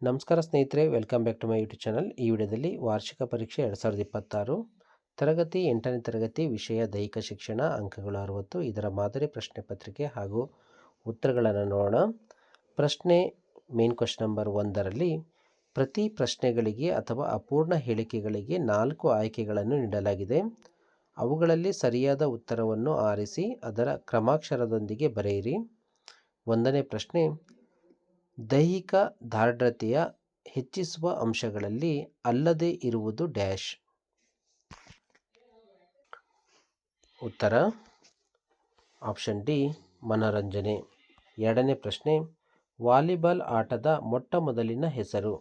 ನಮಸ್ಕಾರ ಸ್ನೇಹಿತರೆ, welcome back to my YouTube channel. ಈ ವಿಡಿಯೋದಲ್ಲಿ ವಾರ್ಷಿಕ ಪರೀಕ್ಷೆ 2026 ತರಗತಿ 8ನೇ ತರಗತಿ ವಿಷಯ ದೈಹಿಕ ಶಿಕ್ಷಣ ಅಂಕಗಳು 60 ಇದರ ಮಾದರಿ ಪ್ರಶ್ನೆ ಪತ್ರಿಕೆ ಹಾಗೂ ಉತ್ತರಗಳನ್ನು ನೋಡೋಣ. ಪ್ರಶ್ನೆ ಮೇನ್ ಕ್ವಶನ್ ನಂಬರ್ 1ರಲ್ಲಿ ಪ್ರತಿ ಪ್ರಶ್ನೆಗಳಿಗೆ ಅಥವಾ ಅಪೂರ್ಣ ಹೇಳಿಕೆಗಳಿಗೆ 4 ಆಯ್ಕೆಗಳನ್ನು ನೀಡಲಾಗಿದೆ. ಅವುಗಳಲ್ಲಿ ಸರಿಯಾದ ಉತ್ತರವನ್ನು ಆರಿಸಿ ಅದರ ಕ್ರಮಾಕ್ಷರದೊಂದಿಗೆ ಬರೆಯಿರಿ. 1ನೇ ಪ್ರಶ್ನೆ, ದೈಹಿಕ ದಾರ್ಢ್ಯತೆಯ ಹೆಚ್ಚಿಸುವ ಅಂಶಗಳಲ್ಲಿ ಅಲ್ಲದೆ ಇರುವುದು ಡ್ಯಾಶ್. ಉತ್ತರ ಆಪ್ಷನ್ ಡಿ ಮನೋರಂಜನೆ. 2ನೇ ಪ್ರಶ್ನೆ, ವಾಲಿಬಾಲ್ ಆಟದ ಮೊಟ್ಟ ಮೊದಲಿನ ಹೆಸರು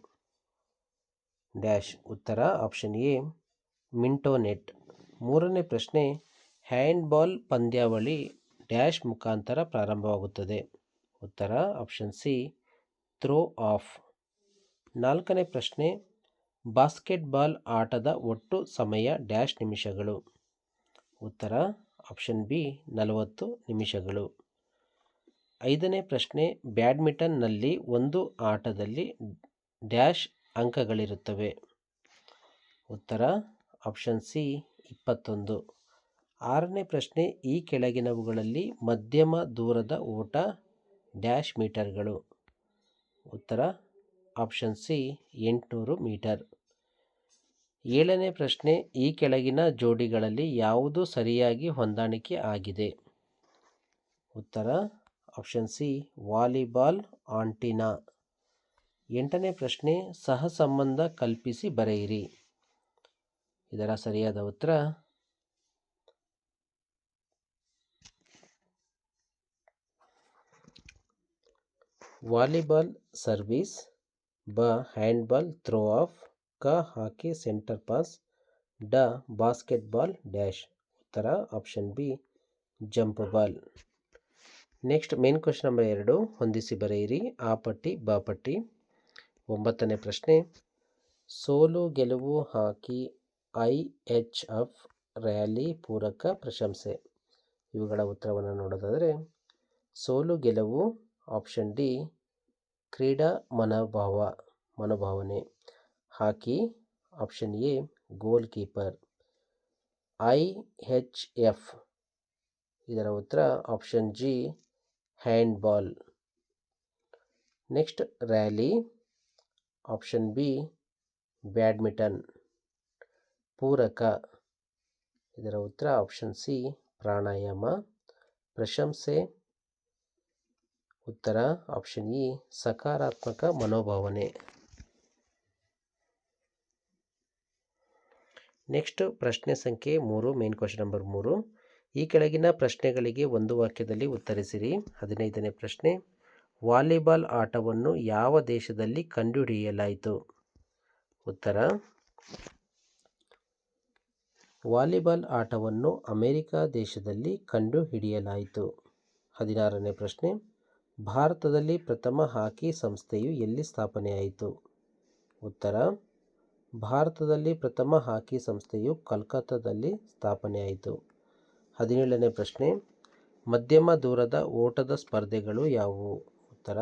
ಡ್ಯಾಶ್. ಉತ್ತರ ಆಪ್ಷನ್ ಎ ಮಿಂಟೋನೆಟ್. 3ನೇ ಪ್ರಶ್ನೆ, ಹ್ಯಾಂಡ್ಬಾಲ್ ಪಂದ್ಯಾವಳಿ ಡ್ಯಾಶ್ ಮುಖಾಂತರ ಪ್ರಾರಂಭವಾಗುತ್ತದೆ. ಉತ್ತರ ಆಪ್ಷನ್ ಸಿ ಥ್ರೋ ಆಫ್. 4ನೇ ಪ್ರಶ್ನೆ, ಬಾಸ್ಕೆಟ್ಬಾಲ್ ಆಟದ ಒಟ್ಟು ಸಮಯ ಡ್ಯಾಶ್ ನಿಮಿಷಗಳು. ಉತ್ತರ ಆಪ್ಷನ್ ಬಿ 40 ನಿಮಿಷಗಳು. 5ನೇ ಪ್ರಶ್ನೆ, ಬ್ಯಾಡ್ಮಿಂಟನ್ನಲ್ಲಿ ಒಂದು ಆಟದಲ್ಲಿ ಡ್ಯಾಶ್ ಅಂಕಗಳಿರುತ್ತವೆ. ಉತ್ತರ ಆಪ್ಷನ್ ಸಿ 21. 6ನೇ ಪ್ರಶ್ನೆ, ಈ ಕೆಳಗಿನವುಗಳಲ್ಲಿ ಮಧ್ಯಮ ದೂರದ ಓಟ ಡ್ಯಾಶ್ ಮೀಟರ್ಗಳು. ಉತ್ತರ ಆಪ್ಷನ್ ಸಿ 800 ಮೀಟರ್. 7ನೇ ಪ್ರಶ್ನೆ, ಈ ಕೆಳಗಿನ ಜೋಡಿಗಳಲ್ಲಿ ಯಾವುದು ಸರಿಯಾಗಿ ಹೊಂದಾಣಿಕೆ ಆಗಿದೆ. ಉತ್ತರ ಆಪ್ಷನ್ ಸಿ ವಾಲಿಬಾಲ್ ಆಂಟಿನಾ. 8ನೇ ಪ್ರಶ್ನೆ, ಸಹಸಂಬಂಧ ಕಲ್ಪಿಸಿ ಬರೆಯಿರಿ. ಇದರ ಸರಿಯಾದ ಉತ್ತರ ವಾಲಿಬಾಲ್ ಸರ್ವಿಸ್, ಬ ಹ್ಯಾಂಡ್ಬಾಲ್ ಥ್ರೋ ಆಫ್, ಕ ಹಾಕಿ ಸೆಂಟರ್ ಪಾಸ್, ಡ ಬಾಸ್ಕೆಟ್ಬಾಲ್ ಡ್ಯಾಶ್. ಉತ್ತರ option B jump ball. Next main question number 2, ಹೊಂದಿಸಿ ಬರೆಯಿರಿ ಆ ಪಟ್ಟಿ ಬ ಪಟ್ಟಿ. 9ನೇ ಪ್ರಶ್ನೆ, ಸೋಲು ಗೆಲುವು ಹಾಕಿ IHF ರ್ಯಾಲಿ ಪೂರಕ ಪ್ರಶಂಸೆ. ಇವುಗಳ ಉತ್ತರವನ್ನು ನೋಡೋದಾದರೆ, ಸೋಲು ಗೆಲುವು ಆಪ್ಷನ್ ಡಿ ಕ್ರೀಡಾ ಮನೋಭಾವನೆ. Hockey option A goalkeeper. IHF ಇದರ ಉತ್ತರ option G handball. Next rally option B badminton. ಪೂರಕ ಇದರ ಉತ್ತರ ಆಪ್ಷನ್ ಸಿ ಪ್ರಾಣಾಯಾಮ. ಪ್ರಶಂಸೆ ಉತ್ತರ ಆಪ್ಷನ್ ಇ ಸಕಾರಾತ್ಮಕ ಮನೋಭಾವನೆ. ನೆಕ್ಸ್ಟ್ ಪ್ರಶ್ನೆ ಸಂಖ್ಯೆ 3, ಮೇನ್ ಕ್ವಶನ್ ನಂಬರ್ 3, ಈ ಕೆಳಗಿನ ಪ್ರಶ್ನೆಗಳಿಗೆ ಒಂದು ವಾಕ್ಯದಲ್ಲಿ ಉತ್ತರಿಸಿರಿ. 15ನೇ ಪ್ರಶ್ನೆ, ವಾಲಿಬಾಲ್ ಆಟವನ್ನು ಯಾವ ದೇಶದಲ್ಲಿ ಕಂಡುಹಿಡಿಯಲಾಯಿತು. ಉತ್ತರ ವಾಲಿಬಾಲ್ ಆಟವನ್ನು ಅಮೆರಿಕ ದೇಶದಲ್ಲಿ ಕಂಡುಹಿಡಿಯಲಾಯಿತು. 16ನೇ ಪ್ರಶ್ನೆ, ಭಾರತದಲ್ಲಿ ಪ್ರಥಮ ಹಾಕಿ ಸಂಸ್ಥೆಯು ಎಲ್ಲಿ ಸ್ಥಾಪನೆಯಾಯಿತು. ಉತ್ತರ ಭಾರತದಲ್ಲಿ ಪ್ರಥಮ ಹಾಕಿ ಸಂಸ್ಥೆಯು ಕೋಲ್ಕತ್ತಾದಲ್ಲಿ ಸ್ಥಾಪನೆಯಾಯಿತು. 17ನೇ ಪ್ರಶ್ನೆ, ಮಧ್ಯಮ ದೂರದ ಓಟದ ಸ್ಪರ್ಧೆಗಳು ಯಾವುವು. ಉತ್ತರ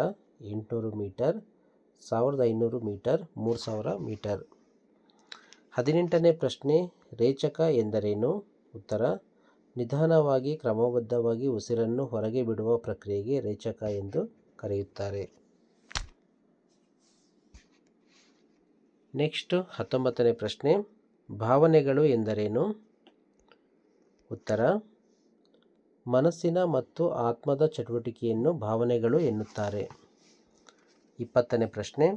800 ಮೀಟರ್, 1500 ಮೀಟರ್, 3000 ಮೀಟರ್. 18ನೇ ಪ್ರಶ್ನೆ, ರೇಚಕ ಎಂದರೇನು. ಉತ್ತರ ನಿಧಾನವಾಗಿ ಕ್ರಮಬದ್ಧವಾಗಿ ಉಸಿರನ್ನು ಹೊರಗೆ ಬಿಡುವ ಪ್ರಕ್ರಿಯೆಗೆ ರೇಚಕ ಎಂದು ಕರೆಯುತ್ತಾರೆ. ನೆಕ್ಸ್ಟ್ 19ನೇ ಪ್ರಶ್ನೆ, ಭಾವನೆಗಳು ಎಂದರೇನು. ಉತ್ತರ ಮನಸ್ಸಿನ ಮತ್ತು ಆತ್ಮದ ಚಟುವಟಿಕೆಯನ್ನು ಭಾವನೆಗಳು ಎನ್ನುತ್ತಾರೆ. 20ನೇ ಪ್ರಶ್ನೆ,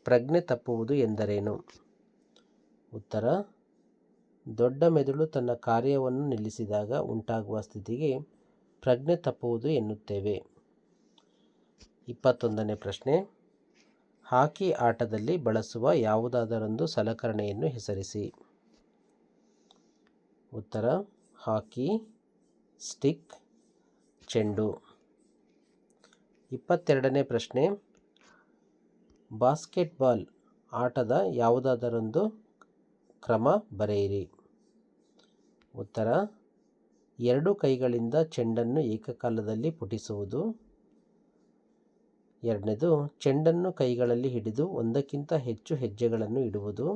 ಪ್ರಜ್ಞೆ ತಪ್ಪುವುದು ಎಂದರೇನು. ಉತ್ತರ ದೊಡ್ಡ ಮೆದುಳು ತನ್ನ ಕಾರ್ಯವನ್ನು ನಿಲ್ಲಿಸಿದಾಗ ಉಂಟಾಗುವ ಸ್ಥಿತಿಗೆ ಪ್ರಜ್ಞೆ ತಪ್ಪುವುದು ಎನ್ನುತ್ತೇವೆ. 21ನೇ ಪ್ರಶ್ನೆ, ಹಾಕಿ ಆಟದಲ್ಲಿ ಬಳಸುವ ಯಾವುದಾದರೊಂದು ಸಲಕರಣೆಯನ್ನು ಹೆಸರಿಸಿ. ಉತ್ತರ ಹಾಕಿ ಸ್ಟಿಕ್, ಚೆಂಡು. 22ನೇ ಪ್ರಶ್ನೆ, ಬಾಸ್ಕೆಟ್ಬಾಲ್ ಆಟದ ಯಾವುದಾದರೊಂದು ಕ್ರಮ ಬರೆಯಿರಿ. ಉತ್ತರ ಎರಡು ಕೈಗಳಿಂದ ಚೆಂಡನ್ನು ಏಕಕಾಲದಲ್ಲಿ ಪುಟಿಸುವುದು. ಎರಡನೇದು ಚೆಂಡನ್ನು ಕೈಗಳಲ್ಲಿ ಹಿಡಿದು ಒಂದಕ್ಕಿಂತ ಹೆಚ್ಚು ಹೆಜ್ಜೆಗಳನ್ನು ಇಡುವುದು.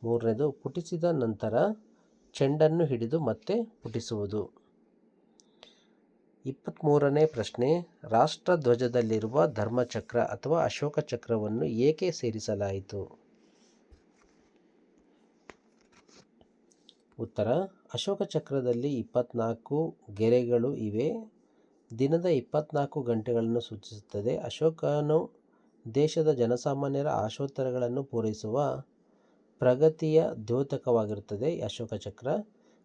ಮೂರನೇದು ಪುಟಿಸಿದ ನಂತರ ಚೆಂಡನ್ನು ಹಿಡಿದು ಮತ್ತೆ ಪುಟಿಸುವುದು. 23ನೇ ಪ್ರಶ್ನೆ, ರಾಷ್ಟ್ರಧ್ವಜದಲ್ಲಿರುವ ಧರ್ಮಚಕ್ರ ಅಥವಾ ಅಶೋಕ ಚಕ್ರವನ್ನು ಏಕೆ ಸೇರಿಸಲಾಯಿತು? ಉತ್ತರ, ಅಶೋಕ ಚಕ್ರದಲ್ಲಿ 24 ಗೆರೆಗಳು ಇವೆ. ದಿನದ 24 ಗಂಟೆಗಳನ್ನು ಸೂಚಿಸುತ್ತದೆ. ಅಶೋಕನು ದೇಶದ ಜನಸಾಮಾನ್ಯರ ಆಶೋತ್ತರಗಳನ್ನು ಪೂರೈಸುವ ಪ್ರಗತಿಯ ದ್ಯೋತಕವಾಗಿರುತ್ತದೆ ಅಶೋಕ ಚಕ್ರ.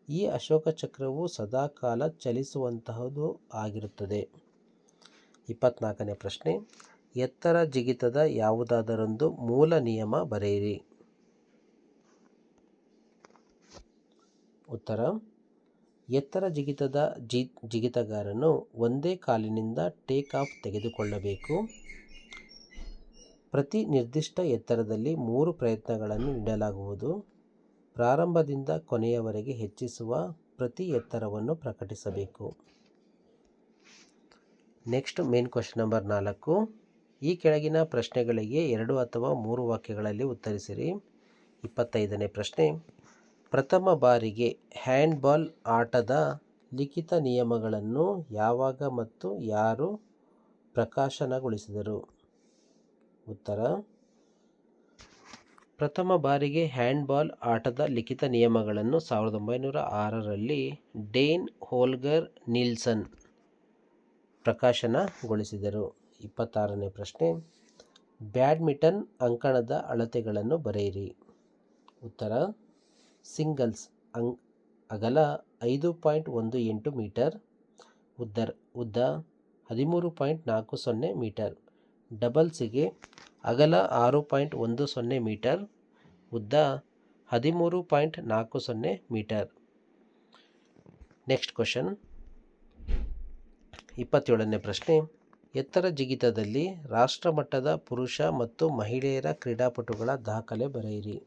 ಈ ಅಶೋಕ ಚಕ್ರವು ಸದಾಕಾಲ ಚಲಿಸುವಂತಹದ್ದು ಆಗಿರುತ್ತದೆ. 24ನೇ ಪ್ರಶ್ನೆ, ಎತ್ತರ ಜಿಗಿತದ ಯಾವುದಾದರೊಂದು ಮೂಲ ನಿಯಮ ಬರೆಯಿರಿ. ಉತ್ತರ, ಎತ್ತರ ಜಿಗಿತದ ಜಿಗಿತಗಾರನು ಒಂದೇ ಕಾಲಿನಿಂದ ಟೇಕ್ ಆಫ್ ತೆಗೆದುಕೊಳ್ಳಬೇಕು. ಪ್ರತಿ ನಿರ್ದಿಷ್ಟ ಎತ್ತರದಲ್ಲಿ 3 ಪ್ರಯತ್ನಗಳನ್ನು ನೀಡಲಾಗುವುದು. ಪ್ರಾರಂಭದಿಂದ ಕೊನೆಯವರೆಗೆ ಹೆಚ್ಚಿಸುವ ಪ್ರತಿ ಎತ್ತರವನ್ನು ಪ್ರಕಟಿಸಬೇಕು. Next main question number 4. ಈ ಕೆಳಗಿನ ಪ್ರಶ್ನೆಗಳಿಗೆ 2 ಅಥವಾ 3 ವಾಕ್ಯಗಳಲ್ಲಿ ಉತ್ತರಿಸಿರಿ. 25ನೇ ಪ್ರಶ್ನೆ, ಪ್ರಥಮ ಬಾರಿಗೆ ಹ್ಯಾಂಡ್ಬಾಲ್ ಆಟದ ಲಿಖಿತ ನಿಯಮಗಳನ್ನು ಯಾವಾಗ ಮತ್ತು ಯಾರು ಪ್ರಕಾಶನಗೊಳಿಸಿದರು? ಉತ್ತರ, ಪ್ರಥಮ ಬಾರಿಗೆ ಹ್ಯಾಂಡ್ಬಾಲ್ ಆಟದ ಲಿಖಿತ ನಿಯಮಗಳನ್ನು 1906ರಲ್ಲಿ ಡೇನ್ ಹೋಲ್ಗರ್ ನೀಲ್ಸನ್ ಪ್ರಕಾಶನಗೊಳಿಸಿದರು. 26ನೇ ಪ್ರಶ್ನೆ, ಬ್ಯಾಡ್ಮಿಂಟನ್ ಅಂಕಣದ ಅಳತೆಗಳನ್ನು ಬರೆಯಿರಿ. ಉತ್ತರ, ಸಿಂಗಲ್ಸ್ ಅಗಲ 5.18 ಮೀಟರ್, ಉದ್ದ 13.40 ಮೀಟರ್. ಡಬಲ್ಸ್ಗೆ ಅಗಲ 6.10 ಮೀಟರ್, ಉದ್ದ 13.40 ಮೀಟರ್. ನೆಕ್ಸ್ಟ್ ಕ್ವಶನ್, 27ನೇ ಪ್ರಶ್ನೆ, ಎತ್ತರ ಜಿಗಿತದಲ್ಲಿ ರಾಷ್ಟ್ರಮಟ್ಟದ ಪುರುಷ ಮತ್ತು ಮಹಿಳೆಯರ ಕ್ರೀಡಾಪಟುಗಳ ದಾಖಲೆ ಬರೆಯಿರಿ.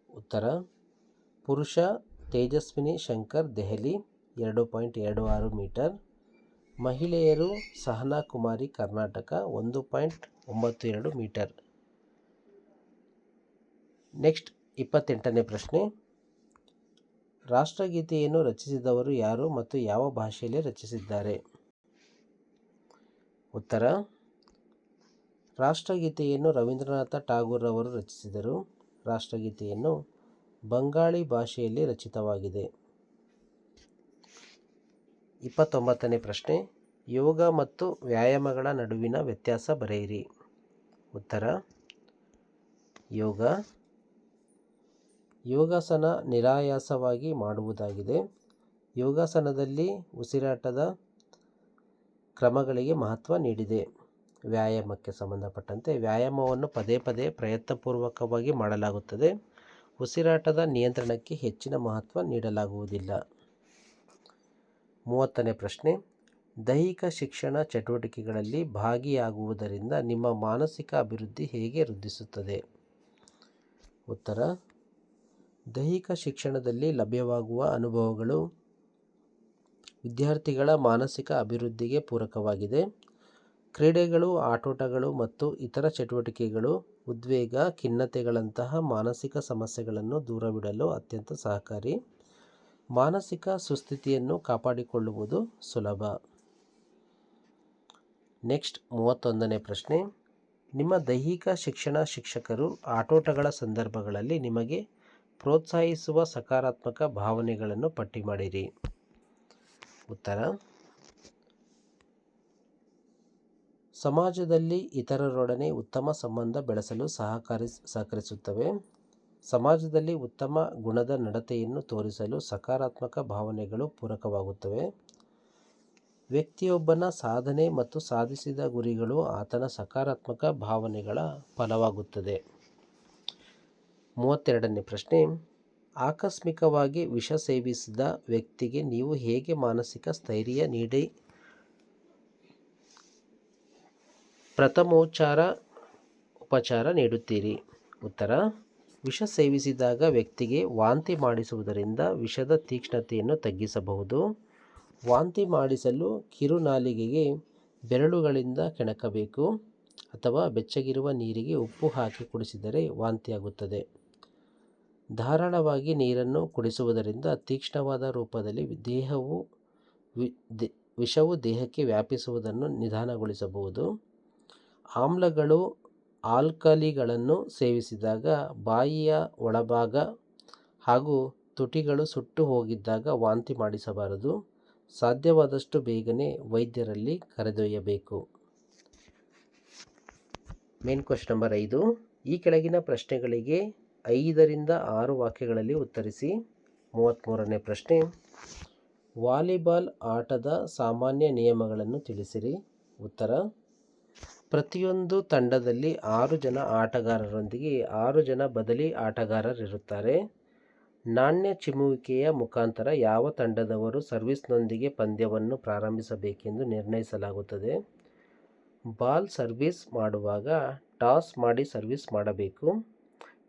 ಉತ್ತರ, ಪುರುಷ ತೇಜಸ್ವಿನಿ ಶಂಕರ್ ದೆಹಲಿ 2.26 ಮೀಟರ್, ಮಹಿಳೆಯರು ಸಹನಾ ಕುಮಾರಿ ಕರ್ನಾಟಕ 1.92 ಮೀಟರ್. ನೆಕ್ಸ್ಟ್ 28ನೇ ಪ್ರಶ್ನೆ, ರಾಷ್ಟ್ರಗೀತೆಯನ್ನು ರಚಿಸಿದವರು ಯಾರು ಮತ್ತು ಯಾವ ಭಾಷೆಯಲ್ಲಿ ರಚಿಸಿದ್ದಾರೆ? ಉತ್ತರ, ರಾಷ್ಟ್ರಗೀತೆಯನ್ನು ರವೀಂದ್ರನಾಥ ಠಾಗೂರ್ ಅವರು ರಚಿಸಿದರು. ರಾಷ್ಟ್ರಗೀತೆಯನ್ನು ಬಂಗಾಳಿ ಭಾಷೆಯಲ್ಲಿ ರಚಿತವಾಗಿದೆ. 29ನೇ ಪ್ರಶ್ನೆ, ಯೋಗ ಮತ್ತು ವ್ಯಾಯಾಮಗಳ ನಡುವಿನ ವ್ಯತ್ಯಾಸ ಬರೆಯಿರಿ. ಉತ್ತರ, ಯೋಗಾಸನ ನಿರಾಯಾಸವಾಗಿ ಮಾಡುವುದಾಗಿದೆ. ಯೋಗಾಸನದಲ್ಲಿ ಉಸಿರಾಟದ ಕ್ರಮಗಳಿಗೆ ಮಹತ್ವ ನೀಡಿದೆ. ವ್ಯಾಯಾಮಕ್ಕೆ ಸಂಬಂಧಪಟ್ಟಂತೆ ವ್ಯಾಯಾಮವನ್ನು ಪದೇ ಪದೇ ಪ್ರಯತ್ನಪೂರ್ವಕವಾಗಿ ಮಾಡಲಾಗುತ್ತದೆ. ಉಸಿರಾಟದ ನಿಯಂತ್ರಣಕ್ಕೆ ಹೆಚ್ಚಿನ ಮಹತ್ವ ನೀಡಲಾಗುವುದಿಲ್ಲ. 30ನೇ ಪ್ರಶ್ನೆ, ದೈಹಿಕ ಶಿಕ್ಷಣ ಚಟುವಟಿಕೆಗಳಲ್ಲಿ ಭಾಗಿಯಾಗುವುದರಿಂದ ನಿಮ್ಮ ಮಾನಸಿಕ ಅಭಿವೃದ್ಧಿ ಹೇಗೆ ವೃದ್ಧಿಸುತ್ತದೆ? ಉತ್ತರ, ದೈಹಿಕ ಶಿಕ್ಷಣದಲ್ಲಿ ಲಭ್ಯವಾಗುವ ಅನುಭವಗಳು ವಿದ್ಯಾರ್ಥಿಗಳ ಮಾನಸಿಕ ಅಭಿವೃದ್ಧಿಗೆ ಪೂರಕವಾಗಿದೆ. ಕ್ರೀಡೆಗಳು, ಆಟೋಟಗಳು ಮತ್ತು ಇತರ ಚಟುವಟಿಕೆಗಳು ಉದ್ವೇಗ, ಖಿನ್ನತೆಗಳಂತಹ ಮಾನಸಿಕ ಸಮಸ್ಯೆಗಳನ್ನು ದೂರವಿಡಲು ಅತ್ಯಂತ ಸಹಕಾರಿ. ಮಾನಸಿಕ ಸುಸ್ಥಿತಿಯನ್ನು ಕಾಪಾಡಿಕೊಳ್ಳುವುದು ಸುಲಭ. ನೆಕ್ಸ್ಟ್ 31ನೇ ಪ್ರಶ್ನೆ, ನಿಮ್ಮ ದೈಹಿಕ ಶಿಕ್ಷಣ ಶಿಕ್ಷಕರು ಆಟೋಟಗಳ ಸಂದರ್ಭಗಳಲ್ಲಿ ನಿಮಗೆ ಪ್ರೋತ್ಸಾಹಿಸುವ ಸಕಾರಾತ್ಮಕ ಭಾವನೆಗಳನ್ನು ಪಟ್ಟಿ ಮಾಡಿರಿ. ಉತ್ತರ, ಸಮಾಜದಲ್ಲಿ ಇತರರೊಡನೆ ಉತ್ತಮ ಸಂಬಂಧ ಬೆಳೆಸಲು ಸಹಕರಿಸುತ್ತವೆ. ಸಮಾಜದಲ್ಲಿ ಉತ್ತಮ ಗುಣದ ನಡತೆಯನ್ನು ತೋರಿಸಲು ಸಕಾರಾತ್ಮಕ ಭಾವನೆಗಳು ಪೂರಕವಾಗುತ್ತವೆ. ವ್ಯಕ್ತಿಯೊಬ್ಬನ ಸಾಧನೆ ಮತ್ತು ಸಾಧಿಸಿದ ಗುರಿಗಳು ಆತನ ಸಕಾರಾತ್ಮಕ ಭಾವನೆಗಳ ಫಲವಾಗುತ್ತದೆ. 32ನೇ ಪ್ರಶ್ನೆ, ಆಕಸ್ಮಿಕವಾಗಿ ವಿಷ ಸೇವಿಸಿದ ವ್ಯಕ್ತಿಗೆ ನೀವು ಹೇಗೆ ಮಾನಸಿಕ ಸ್ಥೈರ್ಯ ನೀಡಿ ಉಪಚಾರ ನೀಡುತ್ತೀರಿ? ಉತ್ತರ, ವಿಷ ಸೇವಿಸಿದಾಗ ವ್ಯಕ್ತಿಗೆ ವಾಂತಿ ಮಾಡಿಸುವುದರಿಂದ ವಿಷದ ತೀಕ್ಷ್ಣತೆಯನ್ನು ತಗ್ಗಿಸಬಹುದು. ವಾಂತಿ ಮಾಡಿಸಲು ಕಿರುನಾಲಿಗೆಗೆ ಬೆರಳುಗಳಿಂದ ಕೆಣಕಬೇಕು ಅಥವಾ ಬೆಚ್ಚಗಿರುವ ನೀರಿಗೆ ಉಪ್ಪು ಹಾಕಿ ಕುಡಿಸಿದರೆ ವಾಂತಿಯಾಗುತ್ತದೆ. ಧಾರಾಳವಾಗಿ ನೀರನ್ನು ಕುಡಿಸುವುದರಿಂದ ತೀಕ್ಷ್ಣವಾದ ರೂಪದಲ್ಲಿ ವಿಷವು ದೇಹಕ್ಕೆ ವ್ಯಾಪಿಸುವುದನ್ನು ನಿಧಾನಗೊಳಿಸಬಹುದು. ಆಮ್ಲಗಳು ಆಲ್ಕಲಿಗಳನ್ನು ಸೇವಿಸಿದಾಗ ಬಾಯಿಯ ಒಳಭಾಗ ಹಾಗೂ ತುಟಿಗಳು ಸುಟ್ಟು ಹೋಗಿದ್ದಾಗ ವಾಂತಿ ಮಾಡಿಸಬಾರದು. ಸಾಧ್ಯವಾದಷ್ಟು ಬೇಗನೆ ವೈದ್ಯರಲ್ಲಿ ಕರೆದೊಯ್ಯಬೇಕು. Main question number 5. ಈ ಕೆಳಗಿನ ಪ್ರಶ್ನೆಗಳಿಗೆ 5ರಿಂದ 6 ವಾಕ್ಯಗಳಲ್ಲಿ ಉತ್ತರಿಸಿ. 33ನೇ ಪ್ರಶ್ನೆ, ವಾಲಿಬಾಲ್ ಆಟದ ಸಾಮಾನ್ಯ ನಿಯಮಗಳನ್ನು ತಿಳಿಸಿರಿ. ಉತ್ತರ: ಪ್ರತಿಯೊಂದು ತಂಡದಲ್ಲಿ 6 ಜನ ಆಟಗಾರರೊಂದಿಗೆ 6 ಜನ ಬದಲಿ ಆಟಗಾರರಿರುತ್ತಾರೆ. ನಾಣ್ಯ ಚಿಮ್ಮುವಿಕೆಯ ಮುಖಾಂತರ ಯಾವ ತಂಡದವರು ಸರ್ವಿಸ್ನೊಂದಿಗೆ ಪಂದ್ಯವನ್ನು ಪ್ರಾರಂಭಿಸಬೇಕೆಂದು ನಿರ್ಣಯಿಸಲಾಗುತ್ತದೆ. ಬಾಲ್ ಸರ್ವಿಸ್ ಮಾಡುವಾಗ ಟಾಸ್ ಮಾಡಿ ಸರ್ವಿಸ್ ಮಾಡಬೇಕು.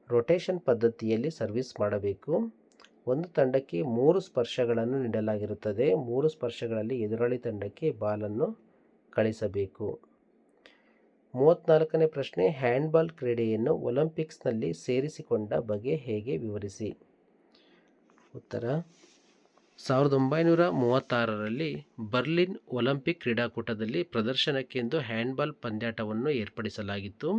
ರೊಟೇಷನ್ ಪದ್ಧತಿಯಲ್ಲಿ ಸರ್ವಿಸ್ ಮಾಡಬೇಕು. ಒಂದು ತಂಡಕ್ಕೆ 3 ಸ್ಪರ್ಶಗಳನ್ನು ನೀಡಲಾಗಿರುತ್ತದೆ. 3 ಸ್ಪರ್ಶಗಳಲ್ಲಿ ಎದುರಾಳಿ ತಂಡಕ್ಕೆ ಬಾಲನ್ನು ಕಳಿಸಬೇಕು. 34ನೇ ಪ್ರಶ್ನೆ, ಹ್ಯಾಂಡ್ಬಾಲ್ ಕ್ರೀಡೆಯನ್ನು ಒಲಿಂಪಿಕ್ಸ್ನಲ್ಲಿ ಸೇರಿಸಿಕೊಂಡ ಬಗೆ ಹೇಗೆ ವಿವರಿಸಿ. ಉತ್ತರ: 1936ರಲ್ಲಿ ಬರ್ಲಿನ್ ಒಲಿಂಪಿಕ್ ಕ್ರೀಡಾಕೂಟದಲ್ಲಿ ಪ್ರದರ್ಶನಕ್ಕೆಂದು ಹ್ಯಾಂಡ್ಬಾಲ್ ಪಂದ್ಯಾಟವನ್ನು ಏರ್ಪಡಿಸಲಾಗಿತ್ತು.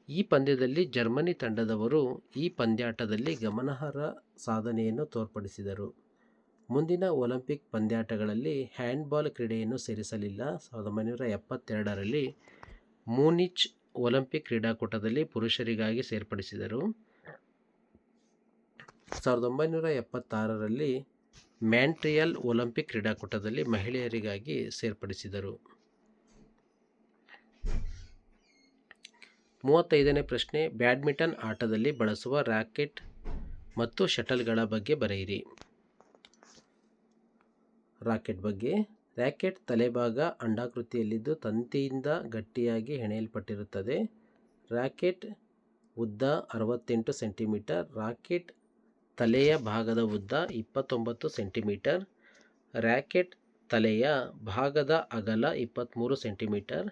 ಈ ಪಂದ್ಯದಲ್ಲಿ ಜರ್ಮನಿ ತಂಡದವರು ಈ ಪಂದ್ಯಾಟದಲ್ಲಿ ಗಮನಾರ್ಹ ಸಾಧನೆಯನ್ನು ತೋರ್ಪಡಿಸಿದರು. ಮುಂದಿನ ಒಲಿಂಪಿಕ್ ಪಂದ್ಯಾಟಗಳಲ್ಲಿ ಹ್ಯಾಂಡ್ಬಾಲ್ ಕ್ರೀಡೆಯನ್ನು ಸೇರಿಸಲಿಲ್ಲ. 1972ರಲ್ಲಿ ಮೂನಿಚ್ ಒಲಿಂಪಿಕ್ ಕ್ರೀಡಾಕೂಟದಲ್ಲಿ ಪುರುಷರಿಗಾಗಿ ಸೇರ್ಪಡಿಸಿದರು. 1976ರಲ್ಲಿ ಮಾಂಟ್ರಿಯಲ್ ಒಲಿಂಪಿಕ್ ಕ್ರೀಡಾಕೂಟದಲ್ಲಿ ಮಹಿಳೆಯರಿಗಾಗಿ ಸೇರ್ಪಡಿಸಿದರು. 35ನೇ ಪ್ರಶ್ನೆ, ಬ್ಯಾಡ್ಮಿಂಟನ್ ಆಟದಲ್ಲಿ ಬಳಸುವ ರಾಕೆಟ್ ಮತ್ತು ಶಟಲ್ಗಳ ಬಗ್ಗೆ ಬರೆಯಿರಿ. ರಾಕೆಟ್ ಬಗ್ಗೆ: ರಾಕೆಟ್ ತಲೆಭಾಗ ಅಂಡಾಕೃತಿಯಲ್ಲಿದ್ದು ತಂತಿಯಿಂದ ಗಟ್ಟಿಯಾಗಿ ಹೆಣೆಯಲ್ಪಟ್ಟಿರುತ್ತದೆ. ರಾಕೆಟ್ ಉದ್ದ 68 ಸೆಂಟಿಮೀಟರ್. ರಾಕೆಟ್ ತಲೆಯ ಭಾಗದ ಉದ್ದ 29 ಸೆಂಟಿಮೀಟರ್. ರಾಕೆಟ್ ತಲೆಯ ಭಾಗದ ಅಗಲ 23 ಸೆಂಟಿಮೀಟರ್.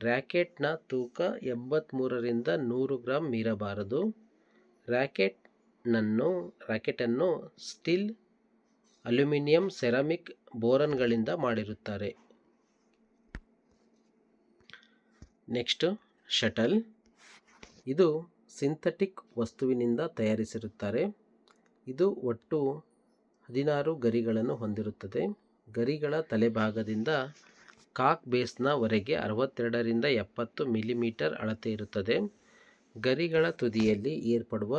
ರಾಕೆಟ್ನ ತೂಕ 83ರಿಂದ 100 ಗ್ರಾಂ ಮೀರಬಾರದು. ರಾಕೆಟನ್ನು ಸ್ಟೀಲ್, ಅಲ್ಯೂಮಿನಿಯಂ, ಸೆರಾಮಿಕ್, ಬೋರಾನ್ಗಳಿಂದ ಮಾಡಿರುತ್ತಾರೆ. Next, shuttle. ಇದು ಸಿಂಥೆಟಿಕ್ ವಸ್ತುವಿನಿಂದ ತಯಾರಿಸಿರುತ್ತಾರೆ. ಇದು ಒಟ್ಟು 16 ಗರಿಗಳನ್ನು ಹೊಂದಿರುತ್ತದೆ. ಗರಿಗಳ ತಲೆಭಾಗದಿಂದ ಕಾಕ್ ಬೇಸ್ನ ವರೆಗೆ 62ರಿಂದ 70 ಮಿಲಿಮೀಟರ್ ಅಳತೆ ಇರುತ್ತದೆ. ಗರಿಗಳ ತುದಿಯಲ್ಲಿ ಏರ್ಪಡುವ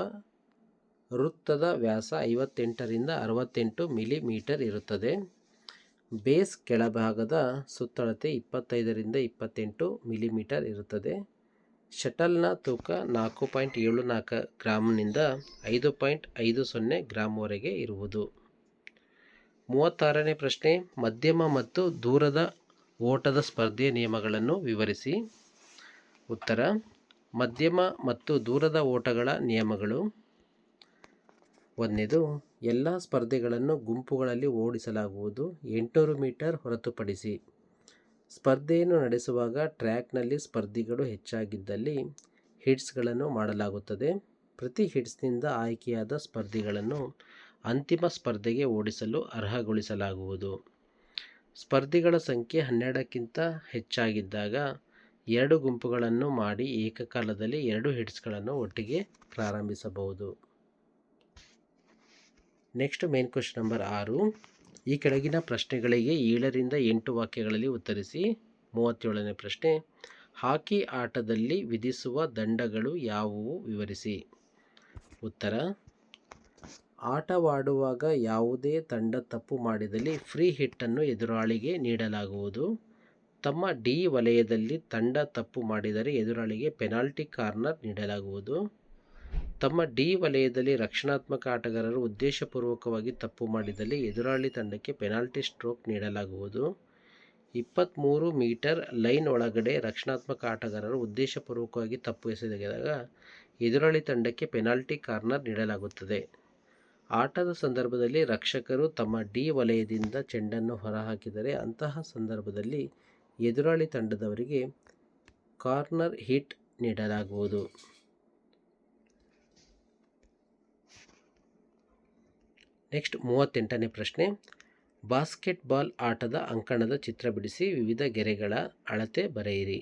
ವೃತ್ತದ ವ್ಯಾಸ 58ರಿಂದ 68 ಮಿಲಿಮೀಟರ್ ಇರುತ್ತದೆ. ಬೇಸ್ ಕೆಳಭಾಗದ ಸುತ್ತಳತೆ 25ರಿಂದ 28 ಮಿಲಿಮೀಟರ್ ಇರುತ್ತದೆ. ಶಟಲ್ನ ತೂಕ 4.74 ಗ್ರಾಂನಿಂದ 5.50 ಗ್ರಾಂವರೆಗೆ ಇರುವುದು. 36ನೇ ಪ್ರಶ್ನೆ, ಮಧ್ಯಮ ಮತ್ತು ದೂರದ ಓಟದ ಸ್ಪರ್ಧೆಯ ನಿಯಮಗಳನ್ನು ವಿವರಿಸಿ. ಉತ್ತರ: ಮಧ್ಯಮ ಮತ್ತು ದೂರದ ಓಟಗಳ ನಿಯಮಗಳು. 1ನೇದು, ಎಲ್ಲ ಸ್ಪರ್ಧೆಗಳನ್ನು ಗುಂಪುಗಳಲ್ಲಿ ಓಡಿಸಲಾಗುವುದು 800 ಮೀಟರ್ ಹೊರತುಪಡಿಸಿ. ಸ್ಪರ್ಧೆಯನ್ನು ನಡೆಸುವಾಗ ಟ್ರ್ಯಾಕ್ನಲ್ಲಿ ಸ್ಪರ್ಧಿಗಳು ಹೆಚ್ಚಾಗಿದ್ದಲ್ಲಿ ಹಿಟ್ಸ್ಗಳನ್ನು ಮಾಡಲಾಗುತ್ತದೆ. ಪ್ರತಿ ಹಿಟ್ಸ್ನಿಂದ ಆಯ್ಕೆಯಾದ ಸ್ಪರ್ಧಿಗಳನ್ನು ಅಂತಿಮ ಸ್ಪರ್ಧೆಗೆ ಓಡಿಸಲು ಅರ್ಹಗೊಳಿಸಲಾಗುವುದು. ಸ್ಪರ್ಧಿಗಳ ಸಂಖ್ಯೆ 12ಕ್ಕಿಂತ ಹೆಚ್ಚಾಗಿದ್ದಾಗ 2 ಗುಂಪುಗಳನ್ನು ಮಾಡಿ ಏಕಕಾಲದಲ್ಲಿ 2 ಹಿಟ್ಸ್ಗಳನ್ನು ಒಟ್ಟಿಗೆ ಪ್ರಾರಂಭಿಸಬಹುದು. Next, main question number 6. ಈ ಕೆಳಗಿನ ಪ್ರಶ್ನೆಗಳಿಗೆ 7ರಿಂದ 8 ವಾಕ್ಯಗಳಲ್ಲಿ ಉತ್ತರಿಸಿ. 37ನೇ ಪ್ರಶ್ನೆ, ಹಾಕಿ ಆಟದಲ್ಲಿ ವಿಧಿಸುವ ದಂಡಗಳು ಯಾವುವು ವಿವರಿಸಿ. ಉತ್ತರ: ಆಟವಾಡುವಾಗ ಯಾವುದೇ ತಂಡ ತಪ್ಪು ಮಾಡಿದಲ್ಲಿ ಫ್ರೀ ಹಿಟ್ಟನ್ನು ಎದುರಾಳಿಗೆ ನೀಡಲಾಗುವುದು. ತಮ್ಮ ಡಿ ವಲಯದಲ್ಲಿ ತಂಡ ತಪ್ಪು ಮಾಡಿದರೆ ಎದುರಾಳಿಗೆ ಪೆನಾಲ್ಟಿ ಕಾರ್ನರ್ ನೀಡಲಾಗುವುದು. ತಮ್ಮ ಡಿ ವಲಯದಲ್ಲಿ ರಕ್ಷಣಾತ್ಮಕ ಆಟಗಾರರು ಉದ್ದೇಶಪೂರ್ವಕವಾಗಿ ತಪ್ಪು ಮಾಡಿದಲ್ಲಿ ಎದುರಾಳಿ ತಂಡಕ್ಕೆ ಪೆನಾಲ್ಟಿ ಸ್ಟ್ರೋಕ್ ನೀಡಲಾಗುವುದು. 23 ಮೀಟರ್ ಲೈನ್ ಒಳಗಡೆ ರಕ್ಷಣಾತ್ಮಕ ಆಟಗಾರರು ಉದ್ದೇಶಪೂರ್ವಕವಾಗಿ ತಪ್ಪು ಎಸಗಿದಾಗ ಎದುರಾಳಿ ತಂಡಕ್ಕೆ ಪೆನಾಲ್ಟಿ ಕಾರ್ನರ್ ನೀಡಲಾಗುತ್ತದೆ. ಆಟದ ಸಂದರ್ಭದಲ್ಲಿ ರಕ್ಷಕರು ತಮ್ಮ ಡಿ ವಲಯದಿಂದ ಚೆಂಡನ್ನು ಹೊರಹಾಕಿದರೆ ಅಂತಹ ಸಂದರ್ಭದಲ್ಲಿ ಎದುರಾಳಿ ತಂಡದವರಿಗೆ ಕಾರ್ನರ್ ಹಿಟ್ ನೀಡಲಾಗುವುದು. ನೆಕ್ಸ್ಟ್ 38ನೇ ಪ್ರಶ್ನೆ. ಬಾಸ್ಕೆಟ್ಬಾಲ್ ಆಟದ ಅಂಕಣದ ಚಿತ್ರ ಬಿಡಿಸಿ ವಿವಿಧ ಗೆರೆಗಳ ಅಳತೆ ಬರೆಯಿರಿ.